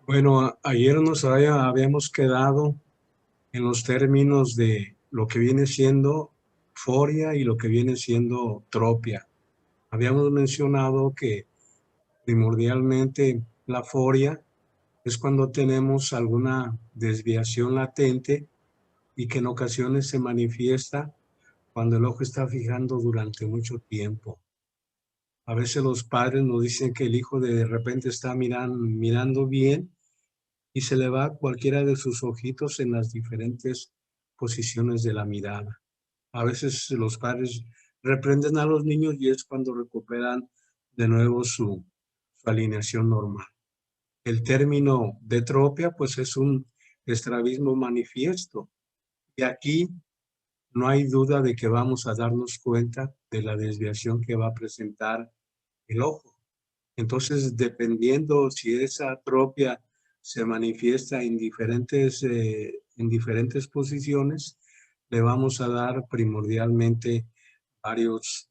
Bueno, ayer habíamos quedado en los términos de lo que viene siendo foria y lo que viene siendo tropia. Habíamos mencionado que primordialmente la foria es cuando tenemos alguna desviación latente y que en ocasiones se manifiesta cuando el ojo está fijando durante mucho tiempo. A veces los padres nos dicen que el hijo de repente está mirando bien y se le va cualquiera de sus ojitos en las diferentes posiciones de la mirada. A veces los padres reprenden a los niños y es cuando recuperan de nuevo su alineación normal. El término de tropia, pues es un estrabismo manifiesto. Y aquí no hay duda de que vamos a darnos cuenta de la desviación que va a presentar el ojo. Entonces, dependiendo si esa atropia se manifiesta en diferentes posiciones, le vamos a dar primordialmente varios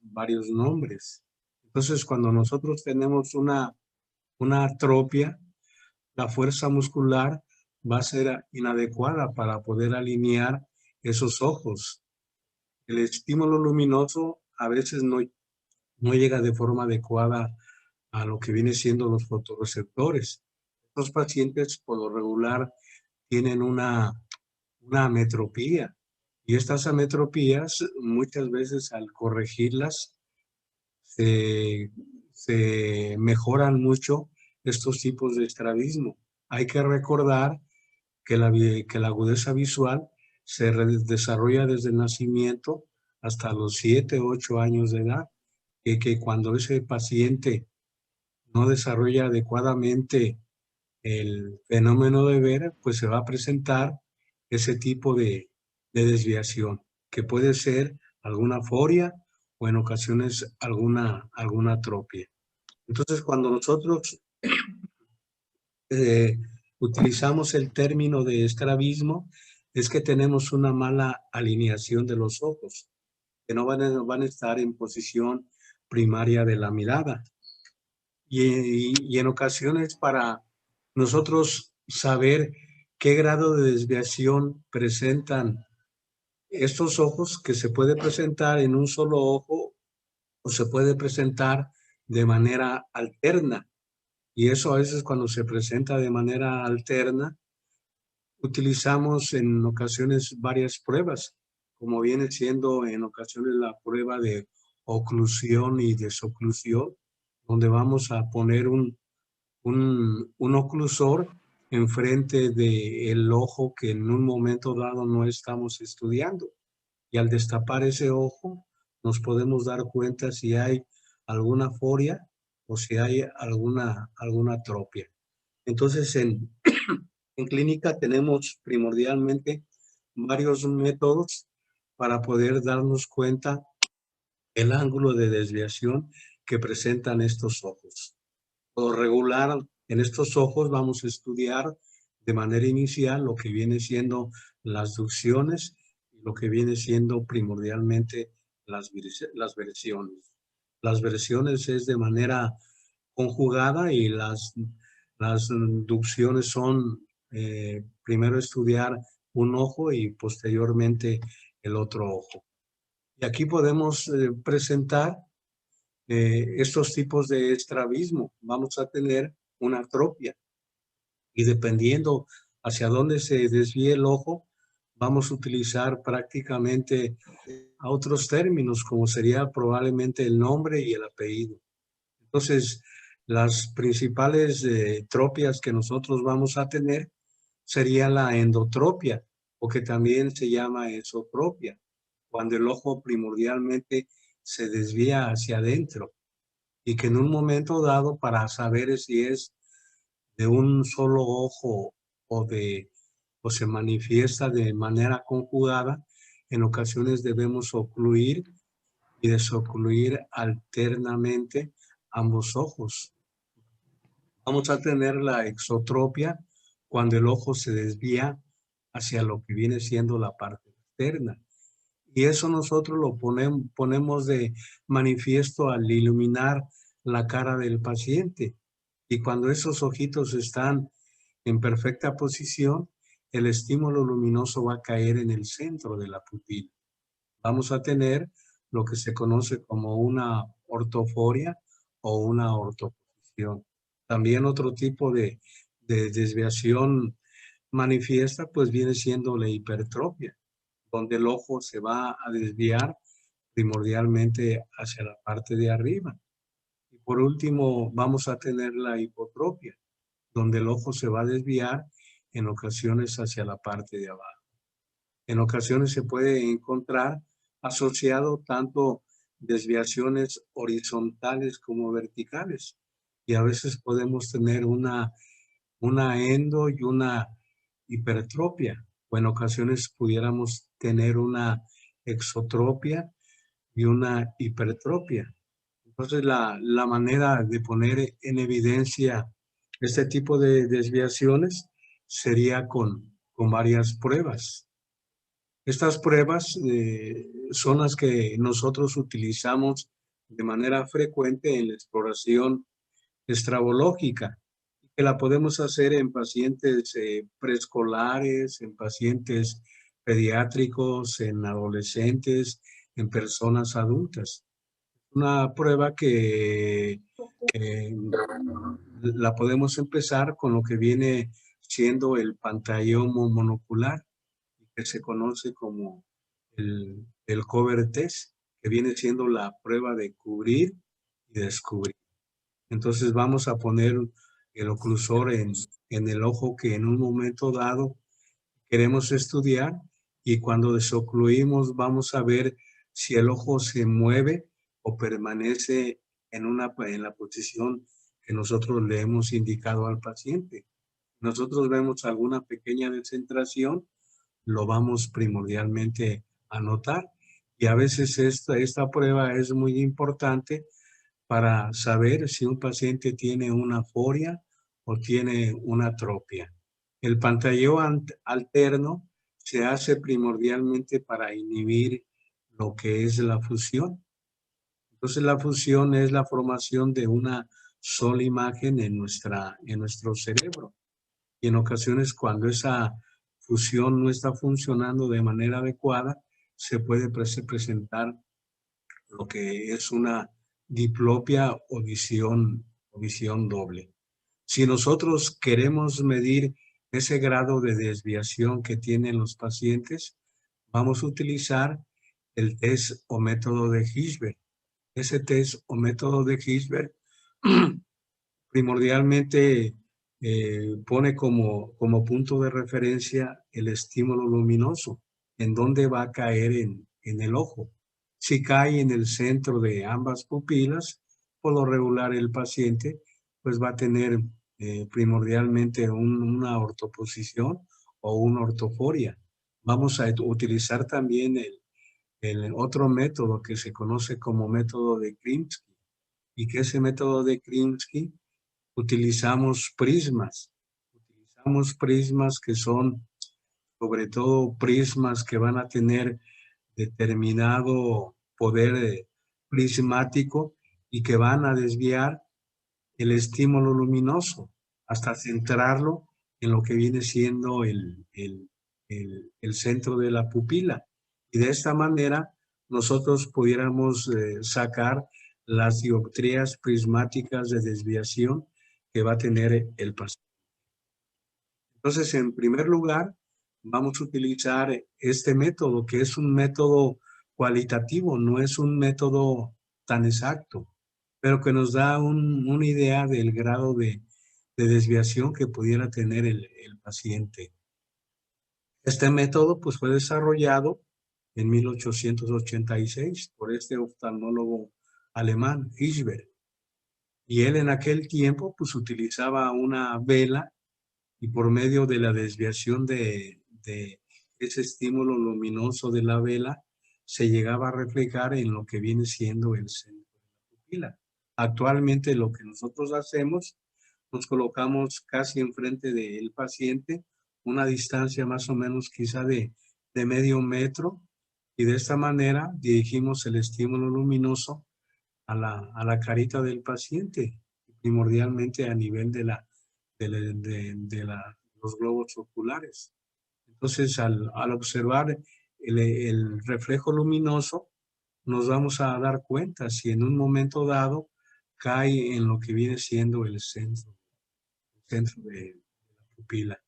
nombres. Entonces, cuando nosotros tenemos una atropia, la fuerza muscular va a ser inadecuada para poder alinear esos ojos. El estímulo luminoso a veces no llega de forma adecuada a lo que viene siendo los fotorreceptores. Estos pacientes por lo regular tienen una ametropía y estas ametropías muchas veces al corregirlas se, se mejoran mucho estos tipos de estrabismo. Hay que recordar que la agudeza visual se desarrolla desde el nacimiento hasta los 7, 8 años de edad, y que cuando ese paciente no desarrolla adecuadamente el fenómeno de ver, pues se va a presentar ese tipo de desviación, que puede ser alguna foria o en ocasiones alguna atropia. Entonces, cuando nosotros eh, utilizamos el término de estrabismo, es que tenemos una mala alineación de los ojos, que no van a estar en posición primaria de la mirada. Y en ocasiones para nosotros saber qué grado de desviación presentan estos ojos, que se puede presentar en un solo ojo o se puede presentar de manera alterna. Y eso a veces cuando se presenta de manera alterna, utilizamos en ocasiones varias pruebas, como viene siendo en ocasiones la prueba de oclusión y desoclusión, donde vamos a poner un oclusor enfrente del ojo que en un momento dado no estamos estudiando. Y al destapar ese ojo, nos podemos dar cuenta si hay alguna foria o si hay alguna atropia. Entonces, en clínica tenemos primordialmente varios métodos para poder darnos cuenta el ángulo de desviación que presentan estos ojos. Por regular, en estos ojos vamos a estudiar de manera inicial lo que viene siendo las ducciones y lo que viene siendo primordialmente las versiones. Las versiones es de manera conjugada y las ducciones son primero estudiar un ojo y posteriormente el otro ojo. Y aquí podemos presentar estos tipos de estrabismo. Vamos a tener una atropia y dependiendo hacia dónde se desvíe el ojo, vamos a utilizar prácticamente a otros términos, como sería probablemente el nombre y el apellido. Entonces, las principales tropias que nosotros vamos a tener sería la endotropia, o que también se llama esotropia, cuando el ojo primordialmente se desvía hacia adentro y que en un momento dado, para saber si es de un solo ojo o o se manifiesta de manera conjugada, en ocasiones debemos ocluir y desocluir alternamente ambos ojos. Vamos a tener la exotropia cuando el ojo se desvía hacia lo que viene siendo la parte externa. Y eso nosotros lo ponemos de manifiesto al iluminar la cara del paciente. Y cuando esos ojitos están en perfecta posición, el estímulo luminoso va a caer en el centro de la pupila. Vamos a tener lo que se conoce como una ortoforia o una ortoposición. También otro tipo de desviación manifiesta pues viene siendo la hipertrofia, donde el ojo se va a desviar primordialmente hacia la parte de arriba. Y por último vamos a tener la hipotropia, donde el ojo se va a desviar en ocasiones hacia la parte de abajo. En ocasiones se puede encontrar asociado tanto desviaciones horizontales como verticales. Y a veces podemos tener una endo y una hipertropia. O en ocasiones pudiéramos tener una exotropia y una hipertropia. Entonces, la manera de poner en evidencia este tipo de desviaciones sería con varias pruebas. Estas pruebas son las que nosotros utilizamos de manera frecuente en la exploración estrabológica, que la podemos hacer en pacientes preescolares, en pacientes pediátricos, en adolescentes, en personas adultas. Una prueba que la podemos empezar con lo que viene siendo el pantallón monocular, que se conoce como el cover test, que viene siendo la prueba de cubrir y descubrir. Entonces vamos a poner el oclusor en el ojo que en un momento dado queremos estudiar, y cuando desocluimos vamos a ver si el ojo se mueve o permanece en la posición que nosotros le hemos indicado al paciente. Nosotros vemos alguna pequeña descentración, lo vamos primordialmente a notar, y a veces esta prueba es muy importante para saber si un paciente tiene una foria o tiene una atropia. El pantalleo alterno se hace primordialmente para inhibir lo que es la fusión. Entonces la fusión es la formación de una sola imagen en nuestro cerebro. Y en ocasiones cuando esa fusión no está funcionando de manera adecuada, se puede presentar lo que es una diplopia o visión doble. Si nosotros queremos medir ese grado de desviación que tienen los pacientes, vamos a utilizar el test o método de Hirschberg. Ese test o método de Hirschberg primordialmente pone como punto de referencia el estímulo luminoso, en dónde va a caer en el ojo. Si cae en el centro de ambas pupilas, por lo regular el paciente pues va a tener primordialmente una ortoposición o una ortoforia. Vamos a utilizar también el otro método que se conoce como método de Krimsky, y que ese método de Krimsky utilizamos prismas que son sobre todo prismas que van a tener determinado poder prismático y que van a desviar el estímulo luminoso hasta centrarlo en lo que viene siendo el centro de la pupila. Y de esta manera nosotros pudiéramos sacar las dioptrías prismáticas de desviación que va a tener el paciente. Entonces, en primer lugar, vamos a utilizar este método, que es un método cualitativo, no es un método tan exacto, pero que nos da una idea del grado de desviación que pudiera tener el paciente. Este método pues, fue desarrollado en 1886 por este oftalmólogo alemán, Hirschberg. Y él en aquel tiempo pues utilizaba una vela, y por medio de la desviación de ese estímulo luminoso de la vela se llegaba a reflejar en lo que viene siendo el centro de la pupila. Actualmente lo que nosotros hacemos, nos colocamos casi enfrente del paciente, una distancia más o menos quizá de medio metro, y de esta manera dirigimos el estímulo luminoso a la carita del paciente, primordialmente a nivel de la los globos oculares. Entonces, al observar el reflejo luminoso, nos vamos a dar cuenta si en un momento dado cae en lo que viene siendo el centro de la pupila.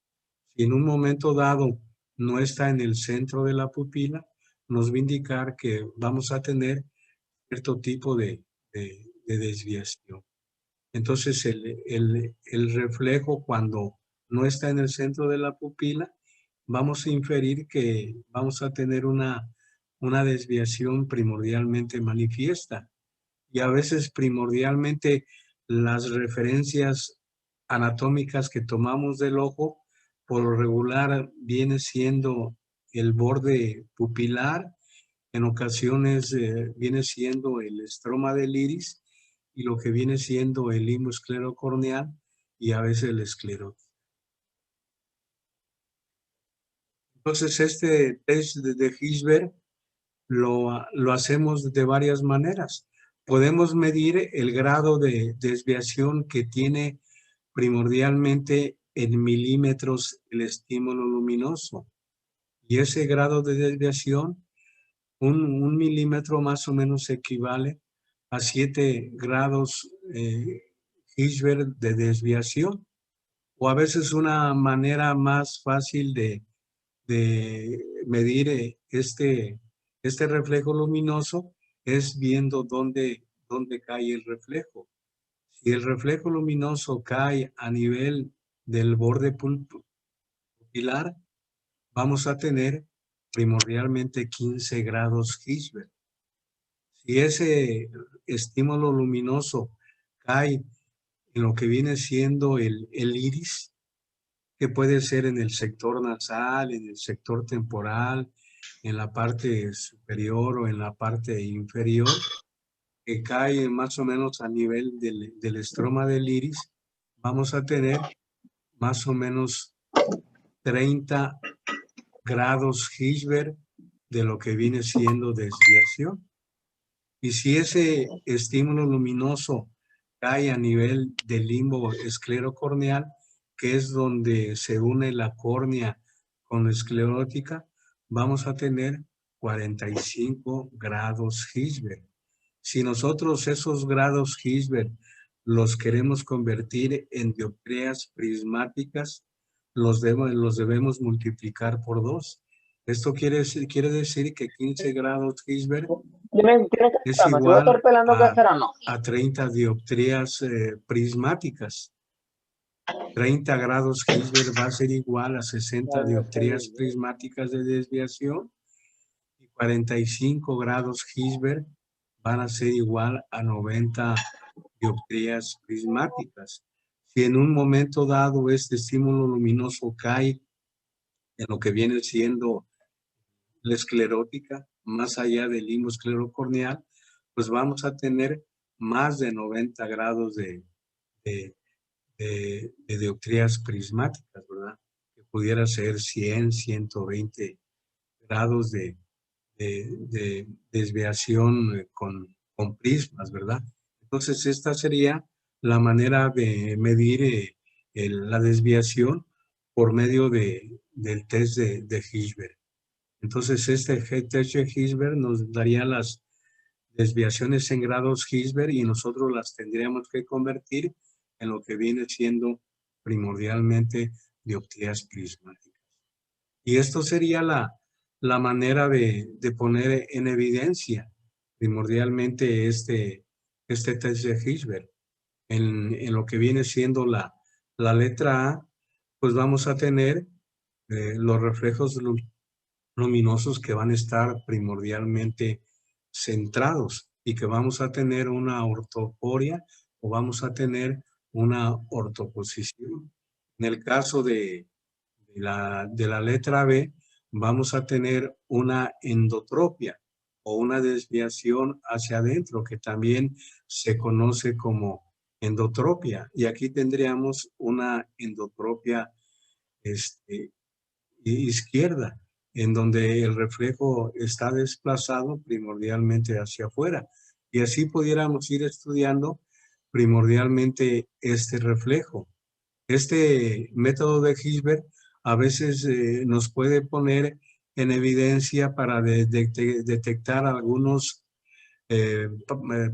Si en un momento dado no está en el centro de la pupila, nos va a indicar que vamos a tener cierto tipo de desviación. Entonces, el reflejo, cuando no está en el centro de la pupila, vamos a inferir que vamos a tener una desviación primordialmente manifiesta. Y a veces primordialmente las referencias anatómicas que tomamos del ojo, por lo regular viene siendo el borde pupilar, en ocasiones viene siendo el estroma del iris y lo que viene siendo el limbo esclerocorneal y a veces el esclerótico. Entonces este test de Hirschberg lo hacemos de varias maneras. Podemos medir el grado de desviación que tiene primordialmente en milímetros el estímulo luminoso. Y ese grado de desviación, un milímetro más o menos equivale a 7 grados Hirschberg de desviación. O a veces una manera más fácil de medir este reflejo luminoso es viendo dónde cae el reflejo. Si el reflejo luminoso cae a nivel del borde pupilar, vamos a tener primordialmente 15 grados Hirschberg. Si ese estímulo luminoso cae en lo que viene siendo el iris, que puede ser en el sector nasal, en el sector temporal, en la parte superior o en la parte inferior, que cae más o menos a nivel del estroma del iris, vamos a tener más o menos 30 grados Hirschberg de lo que viene siendo desviación. Y si ese estímulo luminoso cae a nivel del limbo esclerocorneal, que es donde se une la córnea con la esclerótica, vamos a tener 45 grados Hirschberg. Si nosotros esos grados Hirschberg los queremos convertir en dioptrías prismáticas, los debemos multiplicar por 2. Esto quiere decir que 15 grados Hirschberg Tiene que es me estoy igual torpelando que hacer o no. a 30 dioptrías prismáticas. 30 grados Hirschberg va a ser igual a 60 dioptrías prismáticas de desviación y 45 grados Hirschberg van a ser igual a 90 dioptrías prismáticas. Si en un momento dado este estímulo luminoso cae en lo que viene siendo la esclerótica, más allá del limbo esclerocorneal, pues vamos a tener más de 90 grados de dioptrías prismáticas, ¿verdad? Que pudiera ser 100, 120 grados de desviación con prismas, ¿verdad? Entonces, esta sería la manera de medir la desviación por medio del test de Hirschberg. Entonces, este test de Hirschberg nos daría las desviaciones en grados Hirschberg y nosotros las tendríamos que convertir en lo que viene siendo primordialmente dioptrías prismáticas. Y esto sería la manera de poner en evidencia primordialmente este test de Hirschberg. En lo que viene siendo la letra A, pues vamos a tener los reflejos luminosos que van a estar primordialmente centrados y que vamos a tener una ortoporia o vamos a tener una ortoposición. En el caso de la letra B, vamos a tener una endotropia o una desviación hacia adentro, que también se conoce como endotropia. Y aquí tendríamos una endotropia izquierda, en donde el reflejo está desplazado primordialmente hacia afuera. Y así pudiéramos ir estudiando primordialmente este reflejo. Este método de Hilbert a veces nos puede poner en evidencia para detectar algunos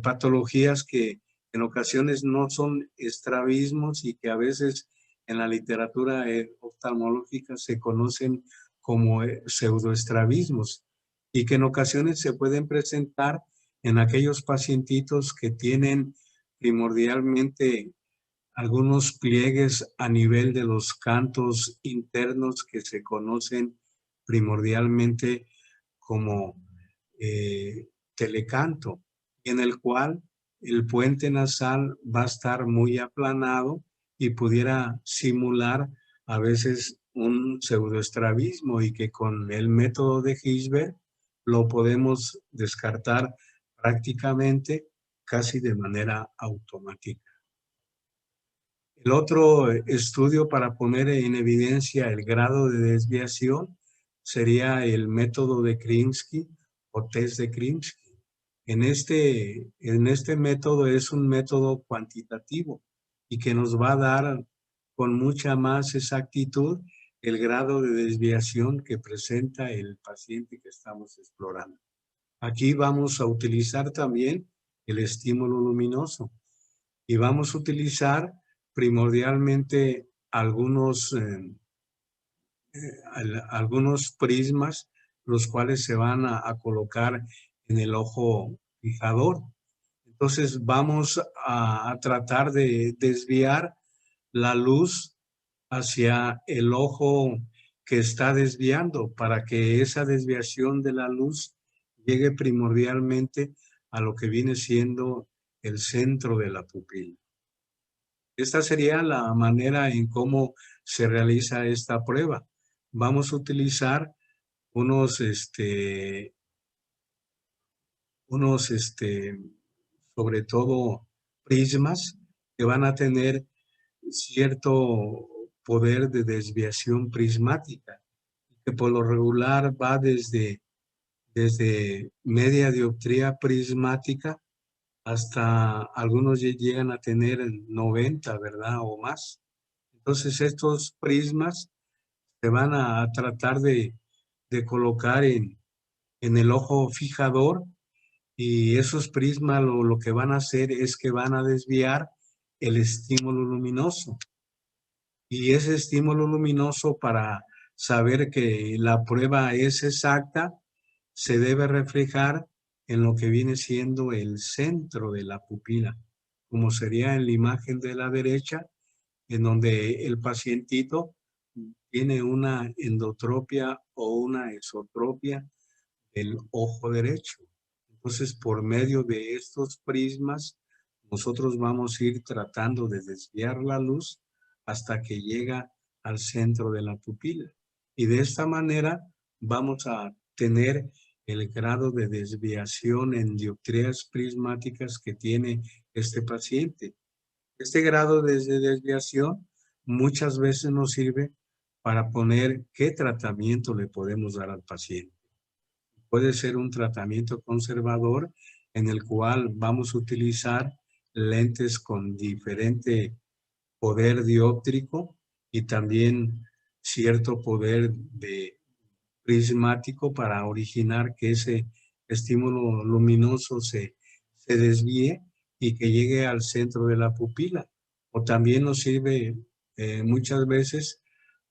patologías que en ocasiones no son estrabismos y que a veces en la literatura oftalmológica se conocen como pseudoestrabismos y que en ocasiones se pueden presentar en aquellos pacientitos que tienen primordialmente algunos pliegues a nivel de los cantos internos que se conocen primordialmente como telecanto, en el cual el puente nasal va a estar muy aplanado y pudiera simular a veces un pseudoestrabismo y que con el método de Hilbert lo podemos descartar prácticamente casi de manera automática. El otro estudio para poner en evidencia el grado de desviación sería el método de Krinsky o test de Krinsky. En este método es un método cuantitativo y que nos va a dar con mucha más exactitud el grado de desviación que presenta el paciente que estamos explorando. Aquí vamos a utilizar también el estímulo luminoso y vamos a utilizar primordialmente algunos prismas, los cuales se van a colocar en el ojo fijador. Entonces vamos a tratar de desviar la luz hacia el ojo que está desviando para que esa desviación de la luz llegue primordialmente a lo que viene siendo el centro de la pupila. Esta sería la manera en cómo se realiza esta prueba. Vamos a utilizar unos, sobre todo, prismas que van a tener cierto poder de desviación prismática, que por lo regular va desde media dioptría prismática hasta algunos llegan a tener 90, ¿verdad? O más. Entonces estos prismas se van a tratar de colocar en el ojo fijador y esos prismas lo que van a hacer es que van a desviar el estímulo luminoso. Y ese estímulo luminoso, para saber que la prueba es exacta, se debe reflejar en lo que viene siendo el centro de la pupila, como sería en la imagen de la derecha, en donde el pacientito tiene una endotropia o una esotropia del ojo derecho. Entonces, por medio de estos prismas, nosotros vamos a ir tratando de desviar la luz hasta que llega al centro de la pupila. Y de esta manera vamos a tener el grado de desviación en dioptrías prismáticas que tiene este paciente. Este grado de desviación muchas veces nos sirve para poner qué tratamiento le podemos dar al paciente. Puede ser un tratamiento conservador en el cual vamos a utilizar lentes con diferente poder dióptrico y también cierto poder de prismático para originar que ese estímulo luminoso se desvíe y que llegue al centro de la pupila. O también nos sirve muchas veces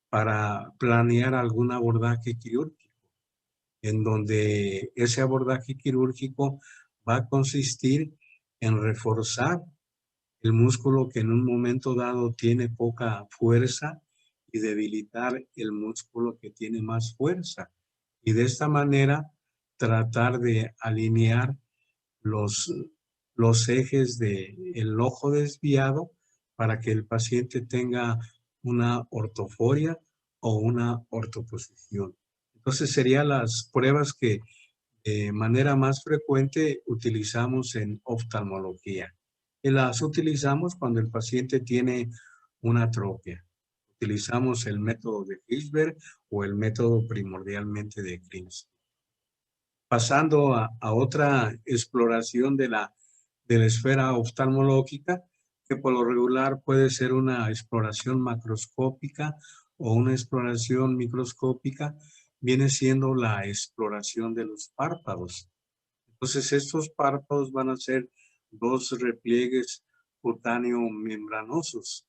para planear algún abordaje quirúrgico, en donde ese abordaje quirúrgico va a consistir en reforzar el músculo que en un momento dado tiene poca fuerza y debilitar el músculo que tiene más fuerza. Y de esta manera tratar de alinear los, los ejes del ojo desviado para que el paciente tenga una ortoforia o una ortoposición. Entonces serían las pruebas que de manera más frecuente utilizamos en oftalmología. Y las utilizamos cuando el paciente tiene una atropia. Utilizamos el método de Hilbert o el método primordialmente de Krinsky. Pasando a otra exploración de la esfera oftalmológica, que por lo regular puede ser una exploración macroscópica o una exploración microscópica, viene siendo la exploración de los párpados. Entonces, estos párpados van a ser dos repliegues cutáneo-membranosos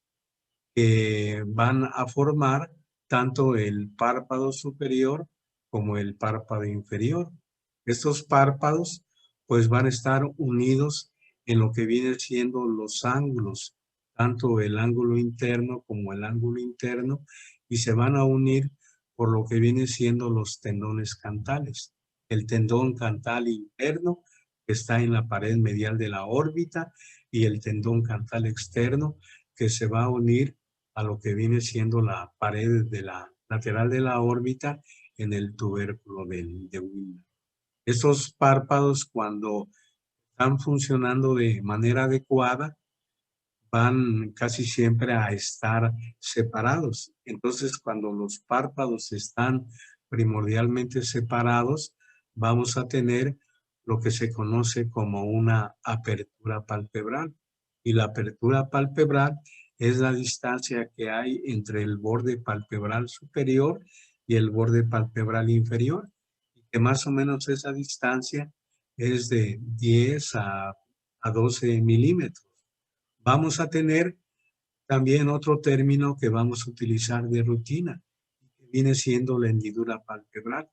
que van a formar tanto el párpado superior como el párpado inferior. Estos párpados pues van a estar unidos en lo que vienen siendo los ángulos, tanto el ángulo interno como el ángulo interno, y se van a unir por lo que vienen siendo los tendones cantales. El tendón cantal interno que está en la pared medial de la órbita y el tendón cantal externo que se va a unir a lo que viene siendo la pared de la lateral de la órbita en el tubérculo de Wiener. Estos párpados, cuando están funcionando de manera adecuada, van casi siempre a estar separados. Entonces, cuando los párpados están primordialmente separados, vamos a tener lo que se conoce como una apertura palpebral. Y la apertura palpebral es la distancia que hay entre el borde palpebral superior y el borde palpebral inferior, y que más o menos esa distancia es de 10 a 12 milímetros. Vamos a tener también otro término que vamos a utilizar de rutina, que viene siendo la hendidura palpebral.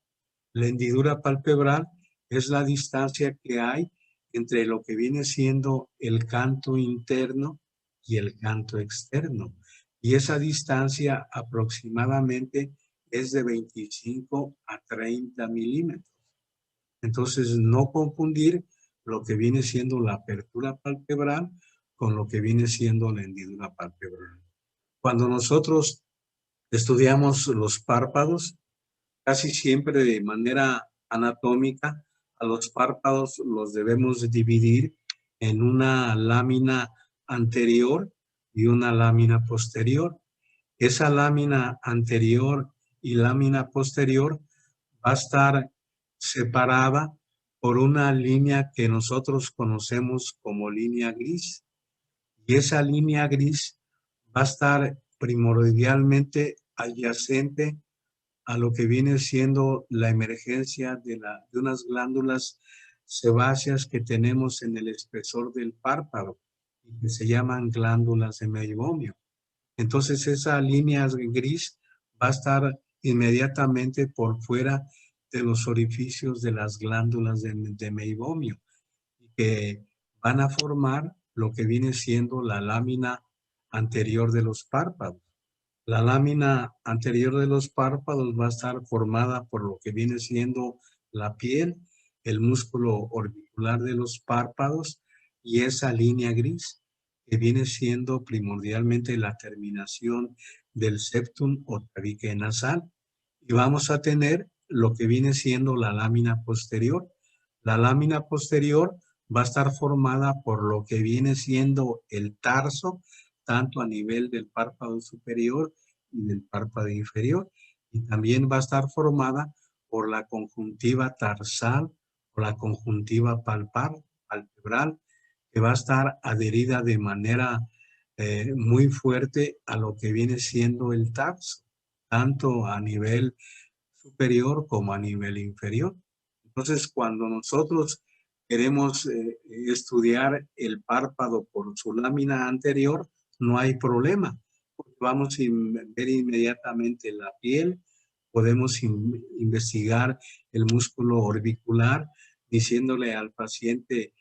La hendidura palpebral es la distancia que hay entre lo que viene siendo el canto interno y el canto externo. Y esa distancia aproximadamente es de 25 a 30 milímetros. Entonces, no confundir lo que viene siendo la apertura palpebral con lo que viene siendo la hendidura palpebral. Cuando nosotros estudiamos los párpados, casi siempre de manera anatómica, a los párpados los debemos dividir en una lámina anterior y una lámina posterior. Esa lámina anterior y lámina posterior va a estar separada por una línea que nosotros conocemos como línea gris. Y esa línea gris va a estar primordialmente adyacente a lo que viene siendo la emergencia de unas glándulas sebáceas que tenemos en el espesor del párpado y que se llaman glándulas de meibomio. Entonces esa línea gris va a estar inmediatamente por fuera de los orificios de las glándulas de meibomio, que van a formar lo que viene siendo la lámina anterior de los párpados. La lámina anterior de los párpados va a estar formada por lo que viene siendo la piel, el músculo orbicular de los párpados y esa línea gris que viene siendo primordialmente la terminación del septum o tabique nasal. Y vamos a tener lo que viene siendo la lámina posterior. La lámina posterior va a estar formada por lo que viene siendo el tarso, tanto a nivel del párpado superior y del párpado inferior. Y también va a estar formada por la conjuntiva tarsal o la conjuntiva palpebral, que va a estar adherida de manera muy fuerte a lo que viene siendo el tarso, tanto a nivel superior como a nivel inferior. Entonces, cuando nosotros queremos estudiar el párpado por su lámina anterior, no hay problema, porque vamos a ver inmediatamente la piel, podemos investigar el músculo orbicular, diciéndole al paciente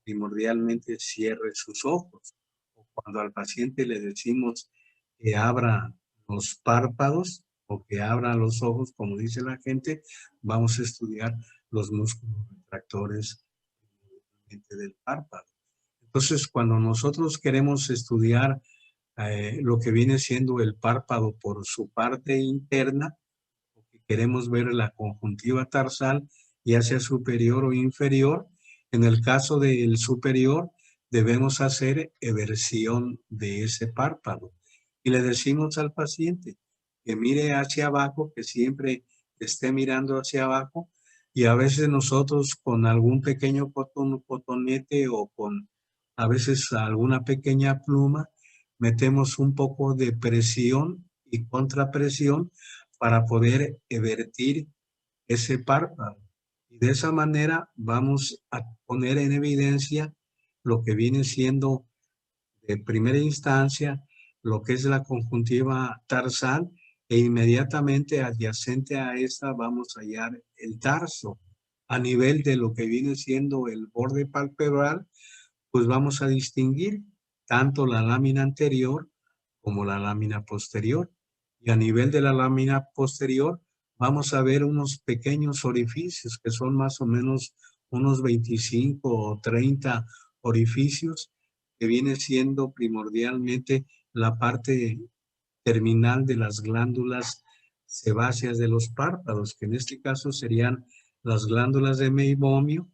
primordialmente cierre sus ojos. O cuando al paciente le decimos que abra los párpados o que abra los ojos, como dice la gente, vamos a estudiar los músculos retractores del párpado. Entonces, cuando nosotros queremos estudiar lo que viene siendo el párpado por su parte interna, queremos ver la conjuntiva tarsal, ya sea superior o inferior. En el caso del superior, debemos hacer eversión de ese párpado. Y le decimos al paciente que mire hacia abajo, que siempre esté mirando hacia abajo. Y a veces nosotros con algún pequeño cotonete o con a veces alguna pequeña pluma, metemos un poco de presión y contrapresión para poder vertir ese párpado. Y de esa manera vamos a poner en evidencia lo que viene siendo de primera instancia, lo que es la conjuntiva tarsal, e inmediatamente adyacente a esta vamos a hallar el tarso. A nivel de lo que viene siendo el borde palpebral, pues vamos a distinguir tanto la lámina anterior como la lámina posterior. Y a nivel de la lámina posterior vamos a ver unos pequeños orificios que son más o menos unos 25 o 30 orificios, que viene siendo primordialmente la parte terminal de las glándulas sebáceas de los párpados, que en este caso serían las glándulas de meibomio,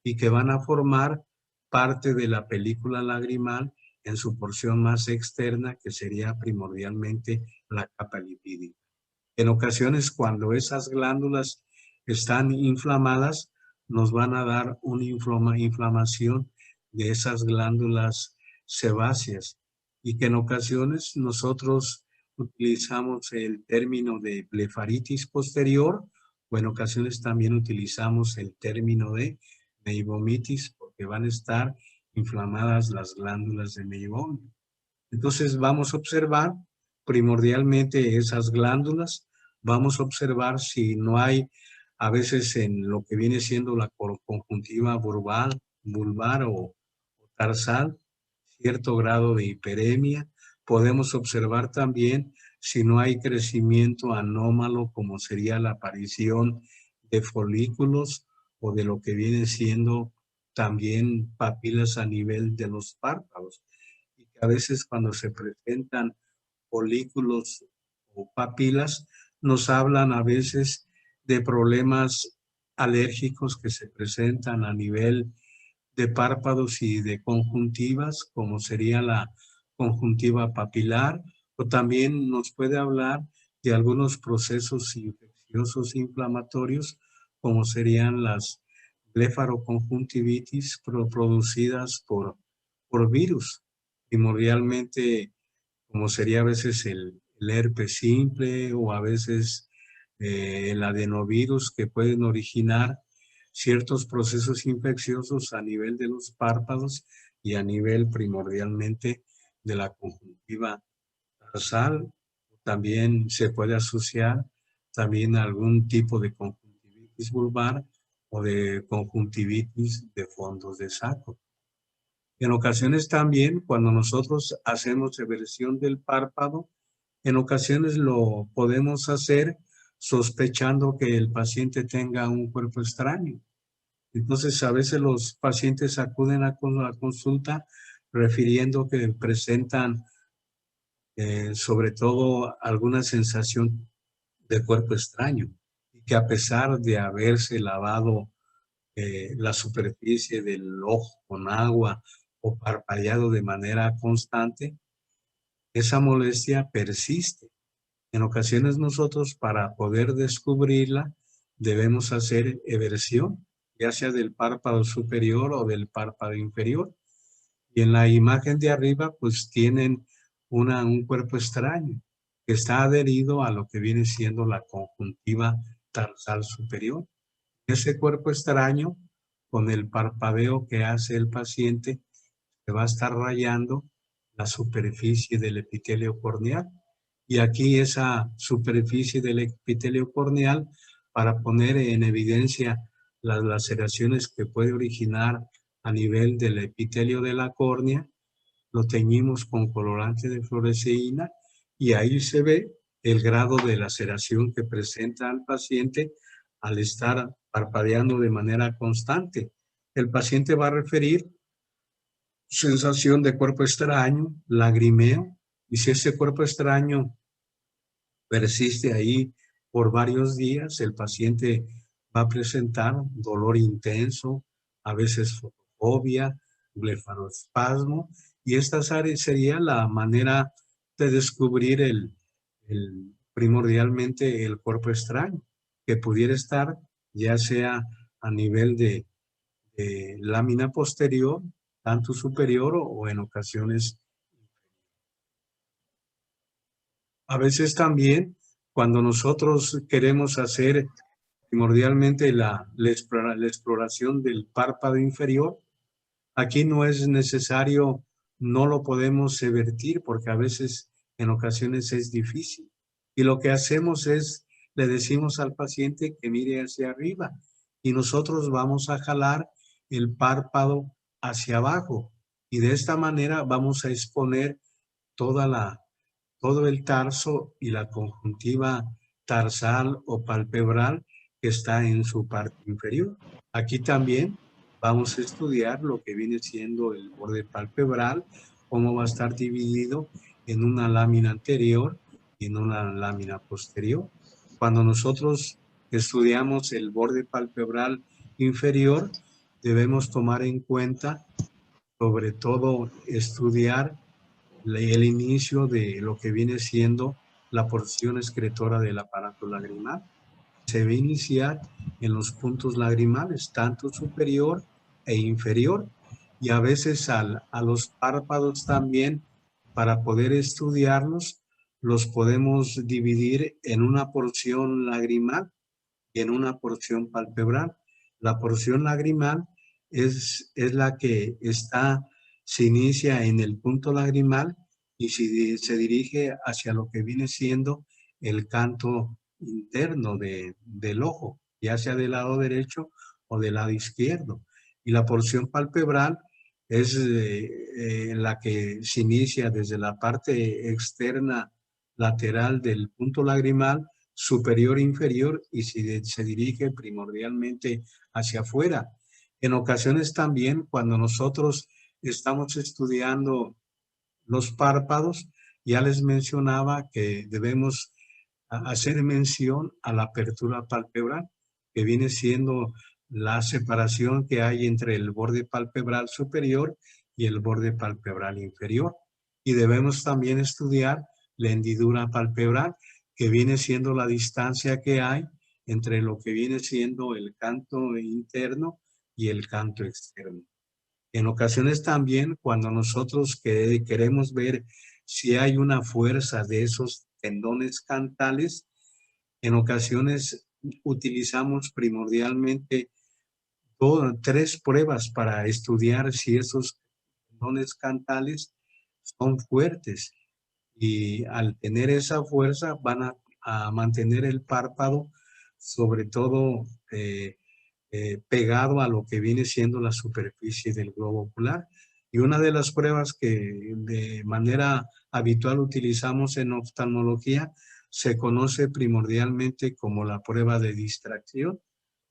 y que van a formar parte de la película lagrimal en su porción más externa, que sería primordialmente la capa lipídica. En ocasiones, cuando esas glándulas están inflamadas, nos van a dar una inflamación de esas glándulas sebáceas, y que en ocasiones nosotros utilizamos el término de blefaritis posterior, o en ocasiones también utilizamos el término de meibomitis, porque van a estar inflamadas las glándulas de meibomio. Entonces vamos a observar primordialmente esas glándulas, vamos a observar si no hay a veces en lo que viene siendo la conjuntiva vulvar o tarsal, cierto grado de hiperemia. Podemos observar también si no hay crecimiento anómalo, como sería la aparición de folículos o de lo que viene siendo también papilas a nivel de los párpados. Y que a veces cuando se presentan folículos o papilas, nos hablan a veces de problemas alérgicos que se presentan a nivel de párpados y de conjuntivas, como sería la conjuntiva papilar, o también nos puede hablar de algunos procesos infecciosos inflamatorios, como serían las blefaroconjuntivitis producidas por virus, primordialmente como sería a veces el herpes simple, o a veces el adenovirus, que pueden originar ciertos procesos infecciosos a nivel de los párpados y a nivel primordialmente de la conjuntiva tarsal. También se puede asociar también a algún tipo de conjuntivitis vulvar o de conjuntivitis de fondos de saco. En ocasiones también, cuando nosotros hacemos eversión del párpado, en ocasiones lo podemos hacer sospechando que el paciente tenga un cuerpo extraño. Entonces, a veces los pacientes acuden a la consulta refiriendo que presentan sobre todo alguna sensación de cuerpo extraño, y que a pesar de haberse lavado la superficie del ojo con agua o parpadeado de manera constante, esa molestia persiste. En ocasiones nosotros, para poder descubrirla, debemos hacer eversión, ya sea del párpado superior o del párpado inferior. Y en la imagen de arriba, pues tienen un cuerpo extraño que está adherido a lo que viene siendo la conjuntiva tarsal superior. Ese cuerpo extraño, con el parpadeo que hace el paciente, se va a estar rayando la superficie del epitelio corneal. Y aquí esa superficie del epitelio corneal, para poner en evidencia las laceraciones que puede originar a nivel del epitelio de la córnea, lo teñimos con colorante de fluoresceína, y ahí se ve el grado de laceración que presenta al paciente al estar parpadeando de manera constante. El paciente va a referir sensación de cuerpo extraño, lagrimeo, y si ese cuerpo extraño persiste ahí por varios días, el paciente va a presentar dolor intenso, a veces fotofobia, blefaroespasmo, y esta sería la manera de descubrir primordialmente el cuerpo extraño, que pudiera estar ya sea a nivel de lámina posterior, tanto superior o en ocasiones. A veces también cuando nosotros queremos hacer primordialmente la exploración del párpado inferior, aquí no es necesario, no lo podemos vertir porque a veces en ocasiones es difícil. Y lo que hacemos es, le decimos al paciente que mire hacia arriba y nosotros vamos a jalar el párpado hacia abajo y de esta manera vamos a exponer toda todo el tarso y la conjuntiva tarsal o palpebral que está en su parte inferior. Aquí también vamos a estudiar lo que viene siendo el borde palpebral, cómo va a estar dividido en una lámina anterior y en una lámina posterior. Cuando nosotros estudiamos el borde palpebral inferior, debemos tomar en cuenta, sobre todo, estudiar el inicio de lo que viene siendo la porción excretora del aparato lagrimal. Se va a iniciar en los puntos lagrimales, tanto superior e inferior, y a veces a los párpados también, para poder estudiarlos, los podemos dividir en una porción lagrimal y en una porción palpebral. La porción lagrimal es la que se inicia en el punto lagrimal y se dirige hacia lo que viene siendo el canto interno del ojo, ya sea del lado derecho o del lado izquierdo. Y la porción palpebral es la que se inicia desde la parte externa lateral del punto lagrimal superior e inferior y se dirige primordialmente hacia afuera. En ocasiones también, cuando nosotros estamos estudiando los párpados, ya les mencionaba que debemos hacer mención a la apertura palpebral, que viene siendo la separación que hay entre el borde palpebral superior y el borde palpebral inferior. Y debemos también estudiar la hendidura palpebral, que viene siendo la distancia que hay entre lo que viene siendo el canto interno y el canto externo. En ocasiones también, cuando nosotros queremos ver si hay una fuerza de esos tendones cantales, en ocasiones utilizamos primordialmente tres pruebas para estudiar si esos tendones cantales son fuertes. Y al tener esa fuerza van a mantener el párpado, sobre todo pegado a lo que viene siendo la superficie del globo ocular. Y una de las pruebas que de manera habitual utilizamos en oftalmología se conoce primordialmente como la prueba de distracción.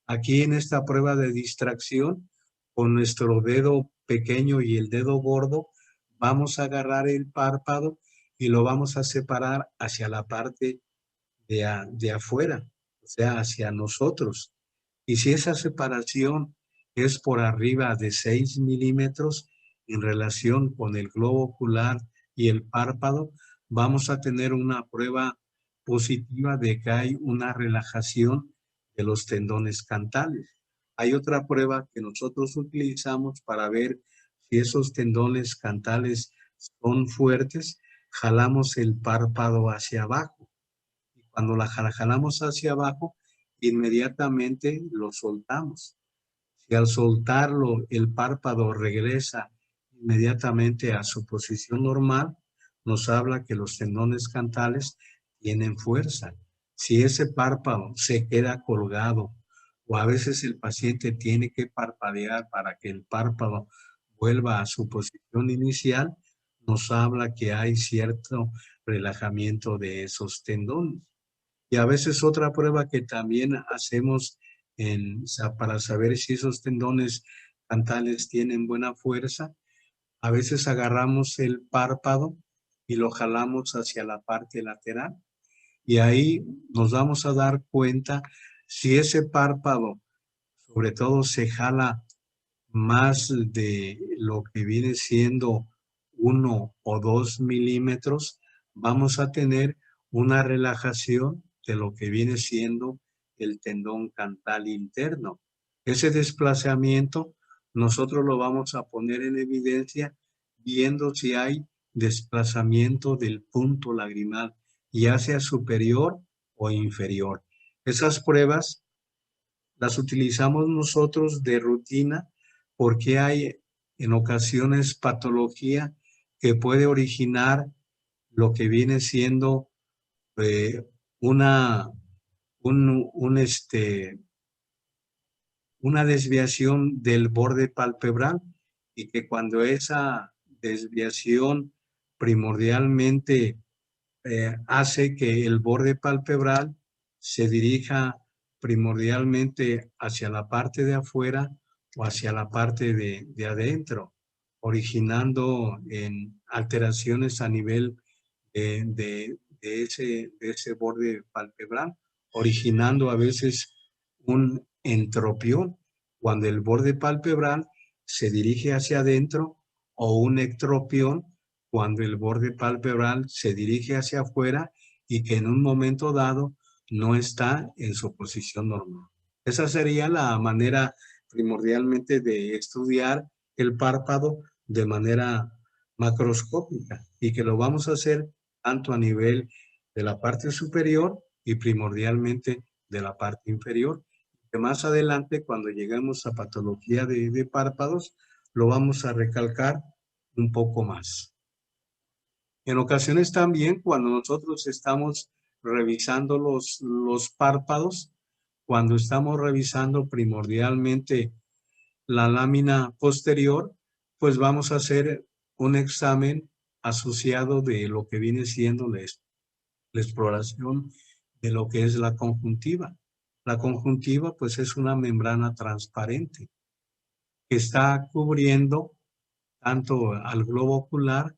Aquí en esta prueba de distracción, con nuestro dedo pequeño y el dedo gordo, vamos a agarrar el párpado y lo vamos a separar hacia la parte de afuera, o sea, hacia nosotros. Y si esa separación es por arriba de 6 milímetros en relación con el globo ocular y el párpado, vamos a tener una prueba positiva de que hay una relajación de los tendones cantales. Hay otra prueba que nosotros utilizamos para ver si esos tendones cantales son fuertes. Jalamos el párpado hacia abajo. Y cuando la jalamos hacia abajo, inmediatamente lo soltamos. Si al soltarlo el párpado regresa inmediatamente a su posición normal, nos habla que los tendones cantales tienen fuerza. Si ese párpado se queda colgado o a veces el paciente tiene que parpadear para que el párpado vuelva a su posición inicial, nos habla que hay cierto relajamiento de esos tendones. Y a veces otra prueba que también hacemos para saber si esos tendones cantales tienen buena fuerza, a veces agarramos el párpado y lo jalamos hacia la parte lateral y ahí nos vamos a dar cuenta si ese párpado sobre todo se jala más de lo que viene siendo 1 o 2 milímetros, vamos a tener una relajación de lo que viene siendo el tendón cantal interno. Ese desplazamiento nosotros lo vamos a poner en evidencia viendo si hay desplazamiento del punto lagrimal, ya sea superior o inferior. Esas pruebas las utilizamos nosotros de rutina porque hay en ocasiones patología que puede originar lo que viene siendo eh, una, un, una desviación del borde palpebral y que cuando esa desviación primordialmente hace que el borde palpebral se dirija primordialmente hacia la parte de afuera o hacia la parte de adentro, originando en alteraciones a nivel de ese borde palpebral, originando a veces un entropión, cuando el borde palpebral se dirige hacia adentro, o un ectropión, cuando el borde palpebral se dirige hacia afuera y que en un momento dado no está en su posición normal. Esa sería la manera primordialmente de estudiar el párpado de manera macroscópica y que lo vamos a hacer tanto a nivel de la parte superior y primordialmente de la parte inferior, que más adelante cuando lleguemos a patología de párpados lo vamos a recalcar un poco más. En ocasiones también cuando nosotros estamos revisando los párpados, cuando estamos revisando primordialmente la lámina posterior, pues vamos a hacer un examen asociado de lo que viene siendo la exploración de lo que es la conjuntiva. La conjuntiva pues es una membrana transparente que está cubriendo tanto al globo ocular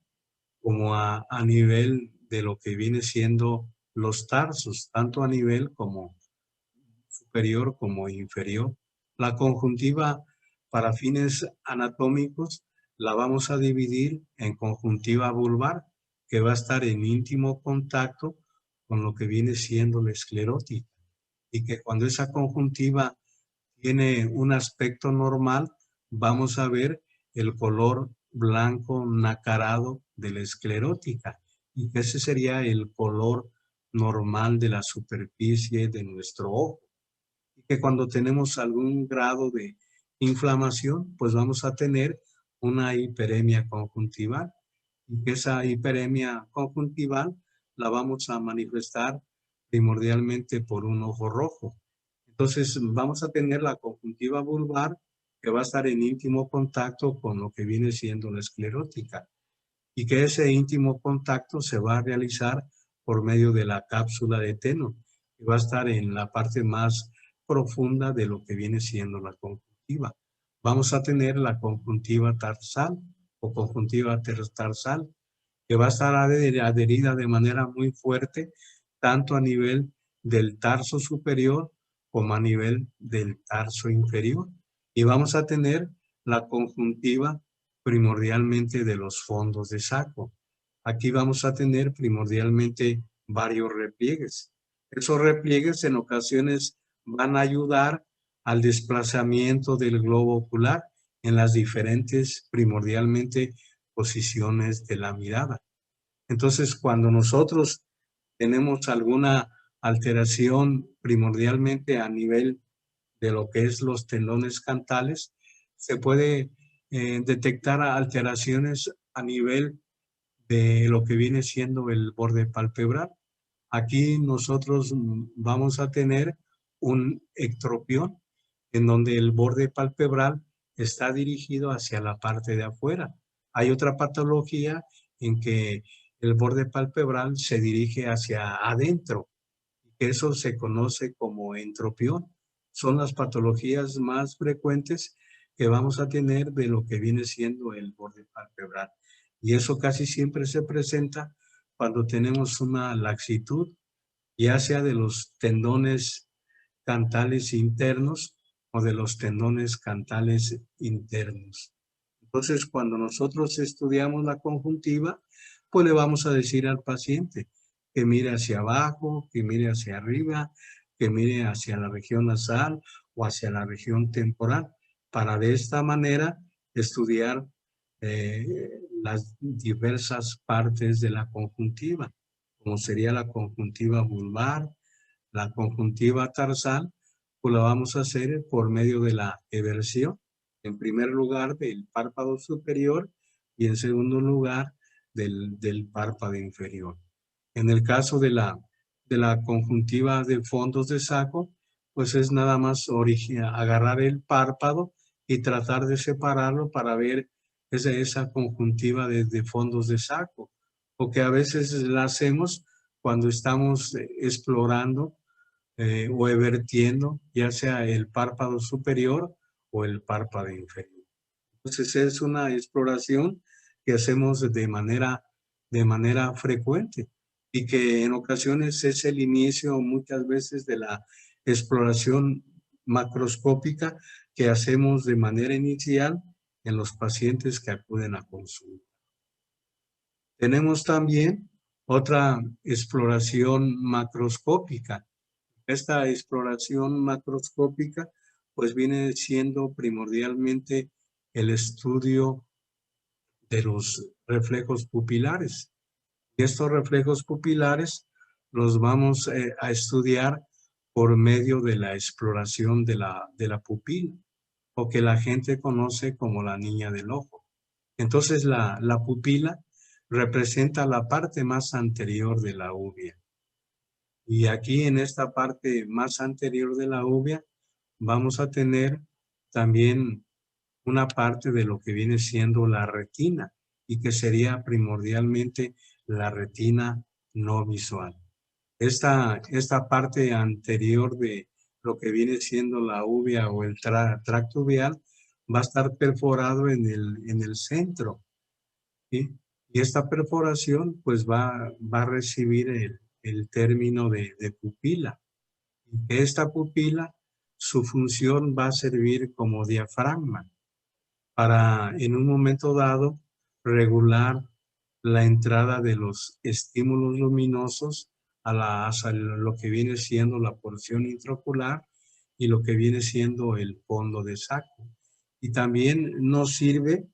como a nivel de lo que viene siendo los tarsos, tanto a nivel como superior como inferior. La conjuntiva para fines anatómicos la vamos a dividir en conjuntiva vulvar, que va a estar en íntimo contacto con lo que viene siendo la esclerótica, y que cuando esa conjuntiva tiene un aspecto normal, vamos a ver el color blanco nacarado de la esclerótica, y que ese sería el color normal de la superficie de nuestro ojo. Y que cuando tenemos algún grado de inflamación, pues vamos a tener una hiperemia conjuntival, y que esa hiperemia conjuntival la vamos a manifestar primordialmente por un ojo rojo. Entonces vamos a tener la conjuntiva vulvar que va a estar en íntimo contacto con lo que viene siendo la esclerótica, y que ese íntimo contacto se va a realizar por medio de la cápsula de Teno, que va a estar en la parte más profunda de lo que viene siendo la conjuntiva. Vamos a tener la conjuntiva tarsal o conjuntiva tarsal, que va a estar adherida de manera muy fuerte, tanto a nivel del tarso superior como a nivel del tarso inferior. Y vamos a tener la conjuntiva primordialmente de los fondos de saco. Aquí vamos a tener primordialmente varios repliegues. Esos repliegues en ocasiones van a ayudar al desplazamiento del globo ocular en las diferentes primordialmente posiciones de la mirada. Entonces, cuando nosotros tenemos alguna alteración primordialmente a nivel de lo que es los tendones cantales, se puede detectar alteraciones a nivel de lo que viene siendo el borde palpebral. Aquí nosotros vamos a tener un ectropión en donde el borde palpebral está dirigido hacia la parte de afuera. Hay otra patología en que el borde palpebral se dirige hacia adentro. Eso se conoce como entropión. Son las patologías más frecuentes que vamos a tener de lo que viene siendo el borde palpebral. Y eso casi siempre se presenta cuando tenemos una laxitud, ya sea de los tendones cantales internos o de los tendones cantales internos. Entonces, cuando nosotros estudiamos la conjuntiva, pues le vamos a decir al paciente que mire hacia abajo, que mire hacia arriba, que mire hacia la región nasal o hacia la región temporal, para de esta manera estudiar las diversas partes de la conjuntiva, como sería la conjuntiva vulvar, la conjuntiva tarsal, pues la vamos a hacer por medio de la eversión. En primer lugar, del párpado superior y en segundo lugar, del párpado inferior. En el caso de la conjuntiva de fondos de saco, pues es nada más agarrar el párpado y tratar de separarlo para ver esa conjuntiva de fondos de saco, porque a veces la hacemos cuando estamos explorando o evertiendo, ya sea el párpado superior o el párpado inferior. Entonces es una exploración que hacemos de manera frecuente y que en ocasiones es el inicio muchas veces de la exploración macroscópica que hacemos de manera inicial en los pacientes que acuden a consulta. Tenemos también otra exploración macroscópica. Esta exploración macroscópica pues viene siendo primordialmente el estudio de los reflejos pupilares. Y estos reflejos pupilares los vamos a estudiar por medio de la exploración de la pupila, o que la gente conoce como la niña del ojo. Entonces la pupila representa la parte más anterior de la uvea. Y aquí en esta parte más anterior de la uvea vamos a tener también una parte de lo que viene siendo la retina y que sería primordialmente la retina no visual. Esta parte anterior de lo que viene siendo la uvea o el tracto uveal va a estar perforado en el centro, ¿sí? Y esta perforación pues va a recibir el término de pupila. Esta pupila, su función va a servir como diafragma para en un momento dado regular la entrada de los estímulos luminosos hacia lo que viene siendo la porción intraocular y lo que viene siendo el fondo de saco. Y también nos sirve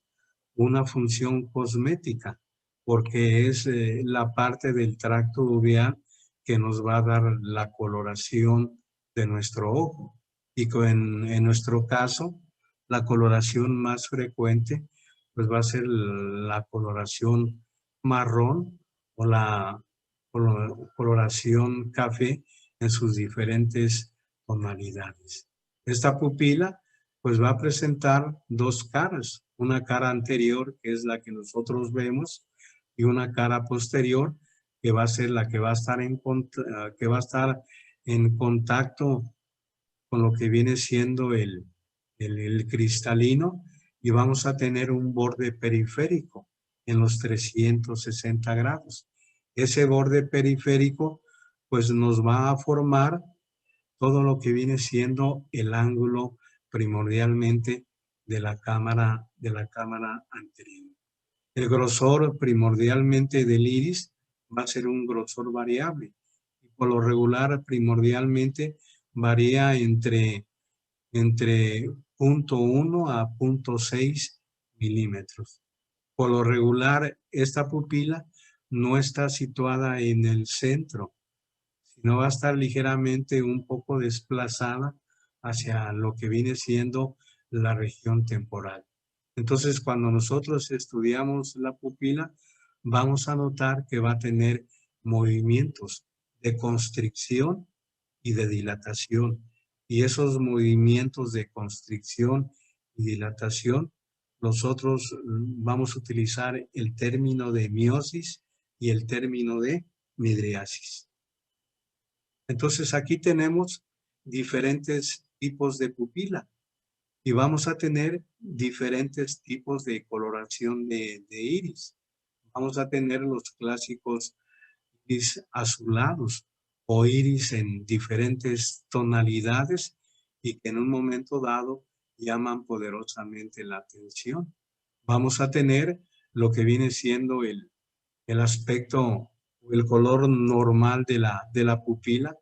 una función cosmética, porque es la parte del tracto uveal que nos va a dar la coloración de nuestro ojo. Y en nuestro caso, la coloración más frecuente pues va a ser la coloración marrón o la coloración café en sus diferentes tonalidades. Esta pupila pues va a presentar dos caras, una cara anterior que es la que nosotros vemos y una cara posterior que va a ser la que va a estar en contacto con lo que viene siendo el cristalino y vamos a tener un borde periférico en los 360 grados. Ese borde periférico pues nos va a formar todo lo que viene siendo el ángulo primordialmente de la cámara anterior. El grosor primordialmente del iris va a ser un grosor variable. Y por lo regular primordialmente varía entre 0.1 a 0.6 milímetros. Por lo regular esta pupila no está situada en el centro, sino va a estar ligeramente un poco desplazada hacia lo que viene siendo la región temporal. Entonces, cuando nosotros estudiamos la pupila, vamos a notar que va a tener movimientos de constricción y de dilatación. Y esos movimientos de constricción y dilatación, nosotros vamos a utilizar el término de miosis y el término de midriasis. Entonces aquí tenemos diferentes tipos de pupila y vamos a tener diferentes tipos de coloración de iris. Vamos a tener los clásicos iris azulados o iris en diferentes tonalidades y que en un momento dado llaman poderosamente la atención. Vamos a tener lo que viene siendo el aspecto, el color normal de la pupila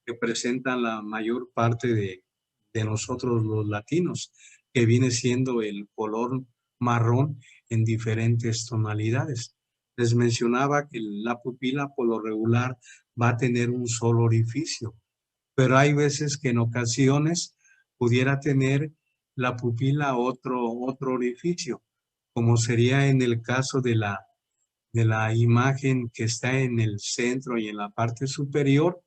que presenta la mayor parte de nosotros los latinos, que viene siendo el color marrón en diferentes tonalidades. Les mencionaba que la pupila por lo regular va a tener un solo orificio, pero hay veces que en ocasiones pudiera tener la pupila otro orificio, como sería en el caso de la imagen que está en el centro y en la parte superior,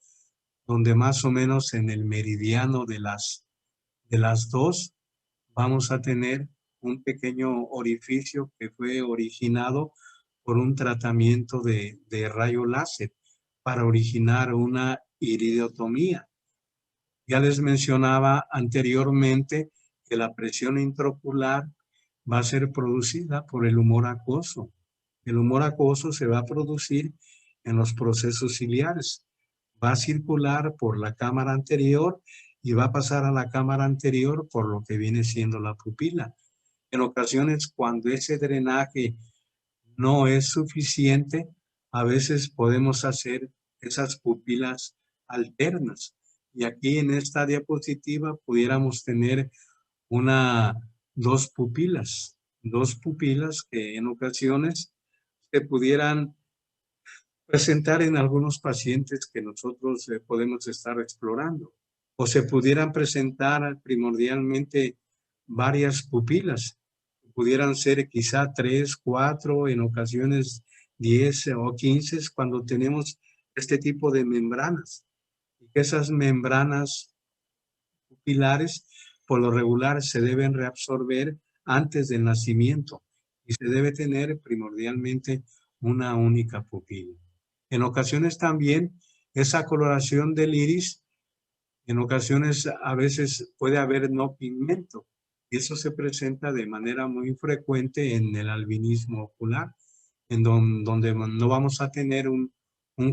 donde más o menos en el meridiano de las dos vamos a tener un pequeño orificio que fue originado por un tratamiento de rayo láser para originar una iridotomía. Ya les mencionaba anteriormente que la presión intraocular va a ser producida por el humor acuoso. El humor acuoso se va a producir en los procesos ciliares. Va a circular por la cámara anterior y va a pasar a la cámara anterior por lo que viene siendo la pupila. En ocasiones, cuando ese drenaje no es suficiente, a veces podemos hacer esas pupilas alternas. Y aquí en esta diapositiva pudiéramos tener dos pupilas que en ocasiones se pudieran presentar en algunos pacientes que nosotros podemos estar explorando. O se pudieran presentar primordialmente varias pupilas. Pudieran ser quizá 3, 4, en ocasiones 10 o 15 cuando tenemos este tipo de membranas. Y que esas membranas pupilares, por lo regular, se deben reabsorber antes del nacimiento y se debe tener primordialmente una única pupila. En ocasiones también esa coloración del iris, en ocasiones a veces puede haber no pigmento y eso se presenta de manera muy frecuente en el albinismo ocular, en donde no vamos a tener un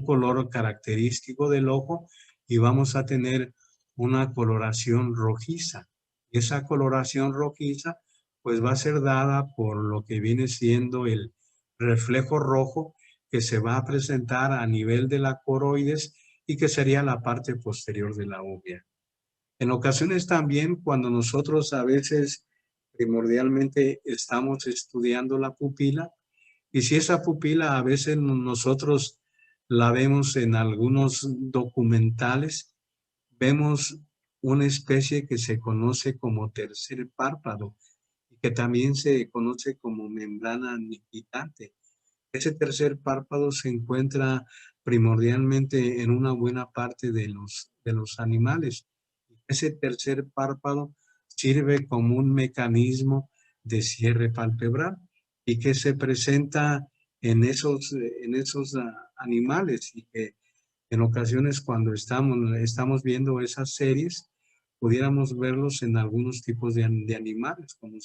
color característico del ojo y vamos a tener una coloración rojiza. Esa coloración rojiza pues va a ser dada por lo que viene siendo el reflejo rojo que se va a presentar a nivel de la coroides y que sería la parte posterior de la uvea. En ocasiones también cuando nosotros a veces primordialmente estamos estudiando la pupila, y si esa pupila a veces nosotros la vemos en algunos documentales, vemos una especie que se conoce como tercer párpado y que también se conoce como membrana nictitante. Ese tercer párpado se encuentra primordialmente en una buena parte de los animales. Ese tercer párpado sirve como un mecanismo de cierre palpebral y que se presenta en esos animales y que en ocasiones cuando estamos viendo esas series, pudiéramos verlos en algunos tipos de animales, como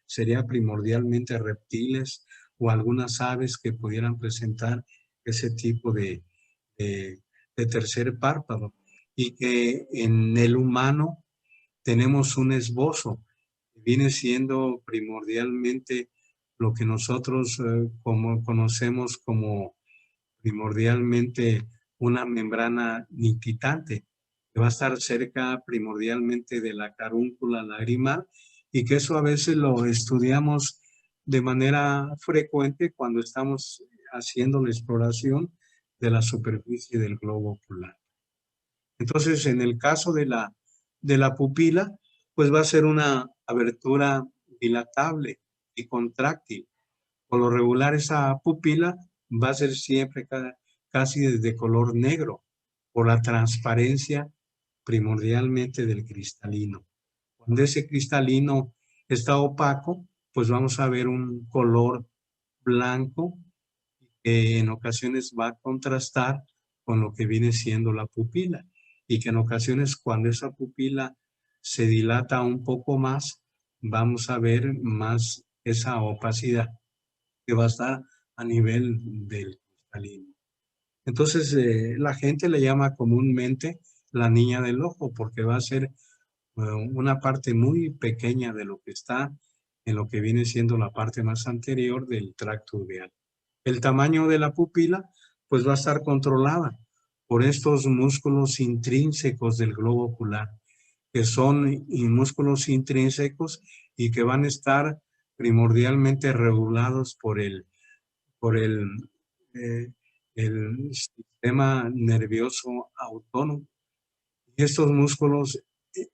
sería primordialmente reptiles o algunas aves que pudieran presentar ese tipo de, de tercer párpado. Y que en el humano tenemos un esbozo, que viene siendo primordialmente lo que nosotros como conocemos como primordialmente una membrana nictitante, que va a estar cerca primordialmente de la carúncula lagrimal y que eso a veces lo estudiamos de manera frecuente cuando estamos haciendo la exploración de la superficie del globo ocular. Entonces, en el caso de la pupila, pues va a ser una abertura dilatable y contráctil. Por lo regular, esa pupila va a ser siempre casi de color negro, por la transparencia primordialmente del cristalino. Cuando ese cristalino está opaco, pues vamos a ver un color blanco que en ocasiones va a contrastar con lo que viene siendo la pupila y que en ocasiones cuando esa pupila se dilata un poco más, vamos a ver más esa opacidad que va a estar a nivel del cristalino. Entonces, la gente le llama comúnmente la niña del ojo porque va a ser una parte muy pequeña de lo que está en lo que viene siendo la parte más anterior del tracto uveal. El tamaño de la pupila pues va a estar controlada por estos músculos intrínsecos del globo ocular, que son músculos intrínsecos y que van a estar primordialmente regulados por eh, el sistema nervioso autónomo. Y estos músculos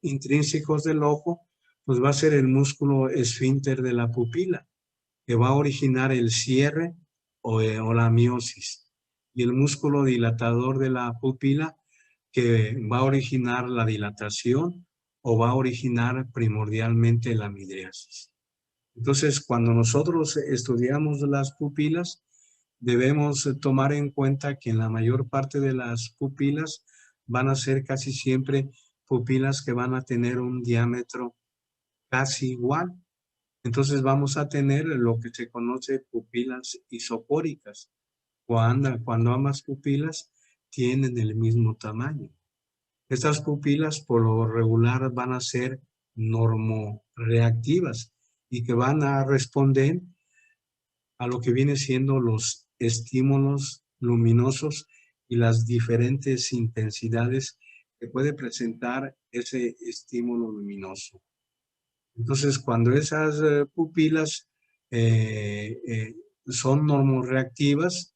intrínsecos del ojo, pues va a ser el músculo esfínter de la pupila, que va a originar el cierre o la miosis. Y el músculo dilatador de la pupila, que va a originar la dilatación o va a originar primordialmente la midriasis. Entonces, cuando nosotros estudiamos las pupilas, debemos tomar en cuenta que en la mayor parte de las pupilas van a ser casi siempre pupilas que van a tener un diámetro casi igual. Entonces vamos a tener lo que se conoce pupilas isocóricas, cuando ambas pupilas tienen el mismo tamaño. Estas pupilas por lo regular van a ser normorreactivas y que van a responder a lo que viene siendo los estímulos luminosos y las diferentes intensidades que puede presentar ese estímulo luminoso. Entonces, cuando esas pupilas son normorreactivas,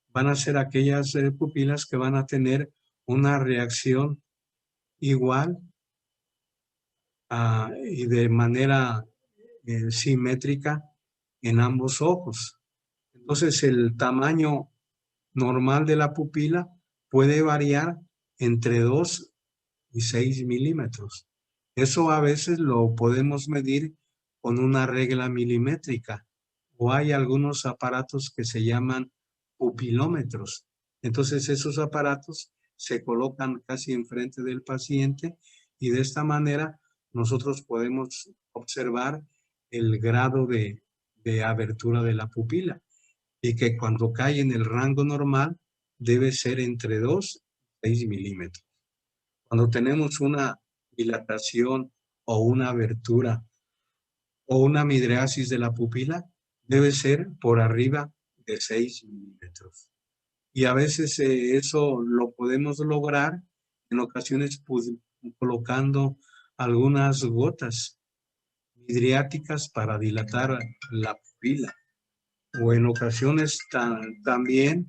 van a ser aquellas pupilas que van a tener una reacción igual y de manera simétrica en ambos ojos. Entonces, el tamaño normal de la pupila puede variar entre 2 y 6 milímetros. Eso a veces lo podemos medir con una regla milimétrica o hay algunos aparatos que se llaman pupilómetros. Entonces esos aparatos se colocan casi enfrente del paciente y de esta manera nosotros podemos observar el grado de abertura de la pupila y que cuando cae en el rango normal debe ser entre 2 y 6 milímetros. Cuando tenemos una dilatación o una abertura o una midriasis de la pupila, debe ser por arriba de 6 milímetros. Y a veces eso lo podemos lograr en ocasiones colocando algunas gotas midriáticas para dilatar la pupila. O en ocasiones también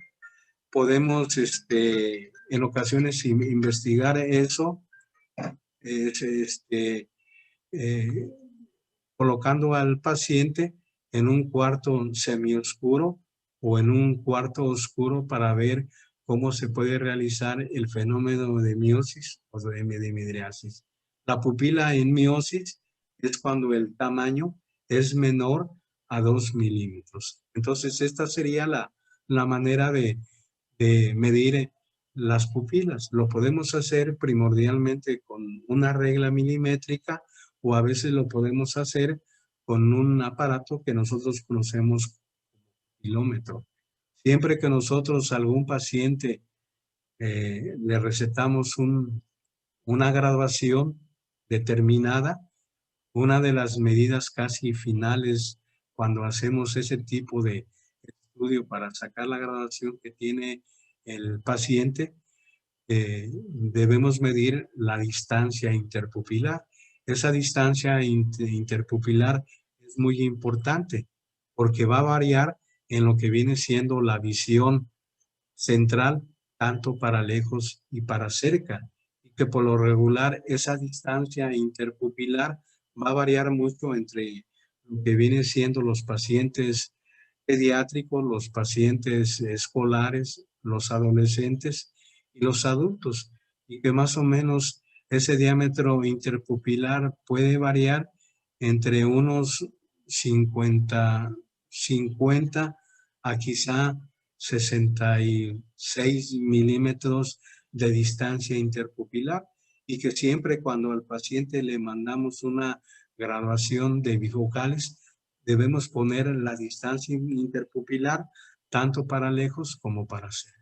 podemos, en ocasiones investigar eso, eh, colocando al paciente en un cuarto semioscuro o en un cuarto oscuro para ver cómo se puede realizar el fenómeno de miosis o de midriasis. La pupila en miosis es cuando el tamaño es menor a 2 milímetros. Entonces, esta sería la manera de medir las pupilas. Lo podemos hacer primordialmente con una regla milimétrica o a veces lo podemos hacer con un aparato que nosotros conocemos como kilómetro. Siempre que nosotros a algún paciente le recetamos una graduación determinada, una de las medidas casi finales cuando hacemos ese tipo de estudio para sacar la graduación que tiene el paciente, debemos medir la distancia interpupilar. Esa distancia interpupilar es muy importante porque va a variar en lo que viene siendo la visión central, tanto para lejos y para cerca. Y que por lo regular esa distancia interpupilar va a variar mucho entre lo que viene siendo los pacientes pediátricos, los pacientes escolares, los adolescentes y los adultos, y que más o menos ese diámetro interpupilar puede variar entre unos 50 a quizá 66 milímetros de distancia interpupilar, y que siempre cuando al paciente le mandamos una graduación de bifocales, debemos poner la distancia interpupilar tanto para lejos como para cerca.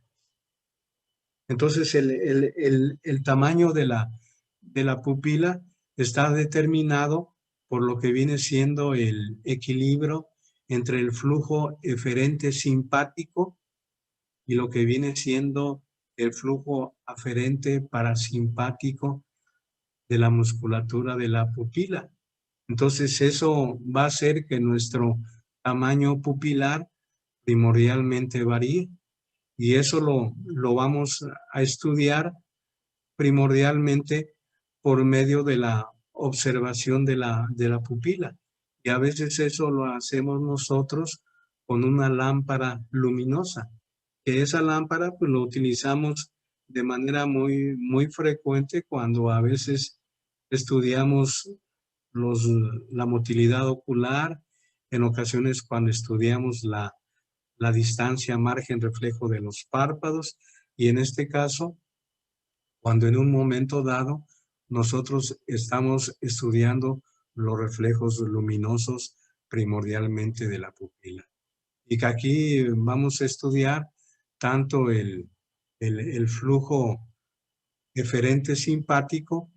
Entonces, el tamaño de la pupila está determinado por lo que viene siendo el equilibrio entre el flujo eferente simpático y lo que viene siendo el flujo aferente parasimpático de la musculatura de la pupila. Entonces eso va a hacer que nuestro tamaño pupilar primordialmente varíe y eso lo vamos a estudiar primordialmente por medio de la observación de la pupila. Y a veces eso lo hacemos nosotros con una lámpara luminosa, que esa lámpara pues lo utilizamos de manera muy frecuente cuando a veces estudiamos los, la motilidad ocular, en ocasiones cuando estudiamos la distancia margen reflejo de los párpados y en este caso cuando en un momento dado nosotros estamos estudiando los reflejos luminosos primordialmente de la pupila. Y que aquí vamos a estudiar tanto el flujo eferente simpático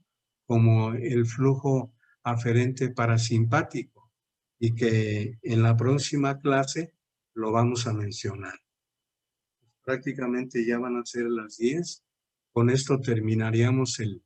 como el flujo aferente parasimpático y que en la próxima clase lo vamos a mencionar. Prácticamente ya van a ser las 10. Con esto terminaríamos el